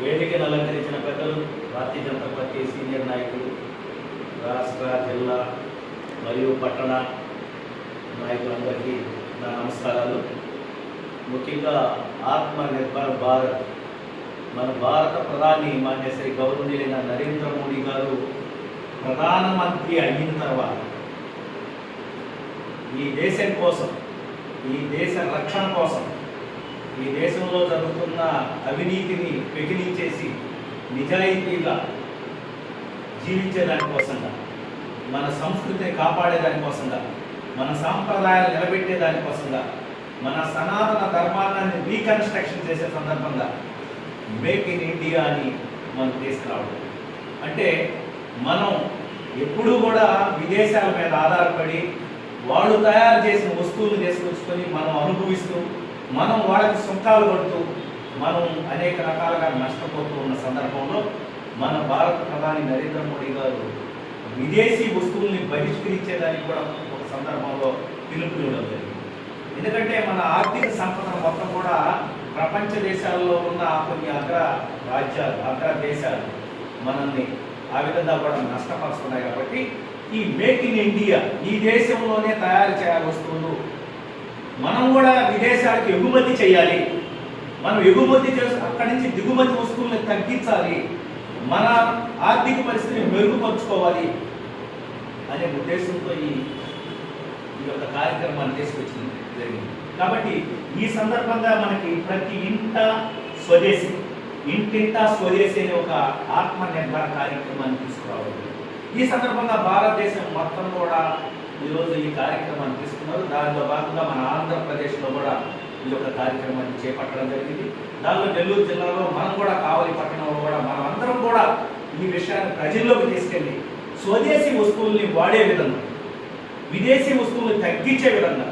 వేదికను అలంకరించిన పెద్దలు, భారతీయ జనతా పార్టీ సీనియర్ నాయకులు, రాష్ట్ర, జిల్లా మరియు పట్టణ నాయకులందరికీ నా నమస్కారాలు. ముఖ్యంగా ఆత్మనిర్భర్ భారత్, మన భారత ప్రధాని మాన్య శ్రీ గౌరవనీయులైన నరేంద్ర మోడీ గారు ప్రధానమంత్రి అయిన తర్వాత ఈ దేశం కోసం, ఈ దేశ రక్షణ కోసం, ఈ దేశంలో జరుగుతున్న అవినీతిని పెకిలించేసి నిజాయితీగా జీవించేదానికోసంగా, మన సంస్కృతిని కాపాడేదానికోసంగా, మన సాంప్రదాయాలు నిలబెట్టేదానికోసంగా, మన సనాతన ధర్మాన్ని రీకన్స్ట్రక్షన్ చేసే సందర్భంగా మేక్ ఇన్ ఇండియా అని మనం తీసుకురావడం. అంటే మనం ఎప్పుడూ కూడా విదేశాల మీద ఆధారపడి వాళ్ళు తయారు చేసిన వస్తువులు తీసుకొచ్చుకొని మనం అనుభవిస్తూ, మనం వాళ్ళకి సుంకాలు పడుతూ, మనం అనేక రకాలుగా నష్టపోతూ ఉన్న సందర్భంలో మన భారత ప్రధాని నరేంద్ర మోడీ గారు విదేశీ వస్తువుల్ని బహిష్కరించేదానికి కూడా ఒక సందర్భంలో పిలుపునివ్వడం జరిగింది. ఎందుకంటే మన ఆర్థిక సంపద మొత్తం కూడా ప్రపంచ దేశాల్లో ఉన్న కొన్ని అగ్ర రాజ్యాలు, అగ్ర దేశాలు మనల్ని ఆ విధంగా కూడా నష్టపరుస్తున్నాయి. కాబట్టి ఈ మేక్ ఇన్ ఇండియా, ఈ దేశంలోనే తయారు చేయాలి వస్తువులు, మనం కూడా విదేశాలకు ఎగుమతి చేయాలి, మనం ఎగుమతి చేసి అక్కడి నుంచి దిగుమతి వస్తువుల్ని తగ్గించాలి, మన ఆర్థిక పరిస్థితిని మెరుగుపరుచుకోవాలి అనే ఉద్దేశంతో ఈ యొక్క కార్యక్రమాన్ని తీసుకొచ్చింది జరిగింది. కాబట్టి ఈ సందర్భంగా మనకి ప్రతి ఇంటింటా స్వదేశీ అనే ఒక ఆత్మనిర్భర కార్యక్రమాన్ని తీసుకురావాలి. ఈ సందర్భంగా భారతదేశం మొత్తం కూడా ఈరోజు ఈ కార్యక్రమాన్ని తీసుకున్నారు. దానిలో భాగంగా మన ఆంధ్రప్రదేశ్లో కూడా ఈ యొక్క కార్యక్రమాన్ని చేపట్టడం జరిగింది. దానిలో నెల్లూరు జిల్లాలో మనం కూడా, కావలి పట్టణంలో కూడా మనం అందరం కూడా ఈ విషయాన్ని ప్రజల్లోకి తీసుకెళ్ళి స్వదేశీ వస్తువుల్ని వాడే విధంగా, విదేశీ వస్తువుల్ని తగ్గించే విధంగా,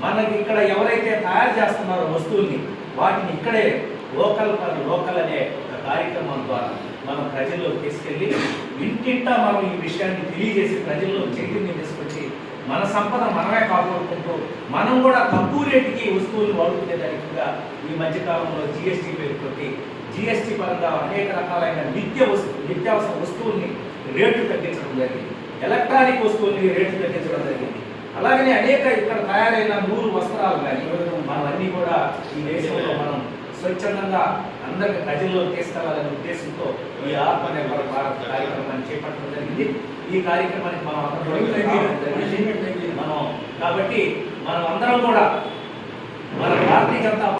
మనకి ఇక్కడ ఎవరైతే తయారు చేస్తున్నారో వస్తువుల్ని వాటిని ఇక్కడే లోకల్ అనే ఒక కార్యక్రమం ద్వారా మనం ప్రజల్లోకి తీసుకెళ్ళి ఇంటింటా మనం ఈ విషయాన్ని తెలియజేసి ప్రజల్లో చైతన్యం తీసుకొచ్చి మన సంపద మనమే కాపాడుకుంటూ మనం కూడా తక్కువ రేటుకి వస్తువులు వాడుకునేదానికిగా ఈ మధ్యకాలంలో జిఎస్టీ పేరుతోటి జిఎస్టీ పరంగా అనేక రకాలైన నిత్యావసర వస్తువుల్ని రేట్లు తగ్గించడం జరిగింది. ఎలక్ట్రానిక్ వస్తువుల్ని రేట్లు తగ్గించడం జరిగింది. అలాగనే అనేక ఇక్కడ తయారైన 100 వస్త్రాలు కానీ మనం అన్నీ కూడా ఈ దేశంలో మనం స్వచ్ఛందంగా అందరికి ప్రజల్లో తీసుకెళ్లాలనే ఉద్దేశంతో ఈ ఆత్మనిర్భర్ భారత్ కార్యక్రమాన్ని చేపట్టడం జరిగింది. ఈ కార్యక్రమానికి మనం అందరం కాబట్టి మనం అందరం కూడా మన భారతీయ జనతా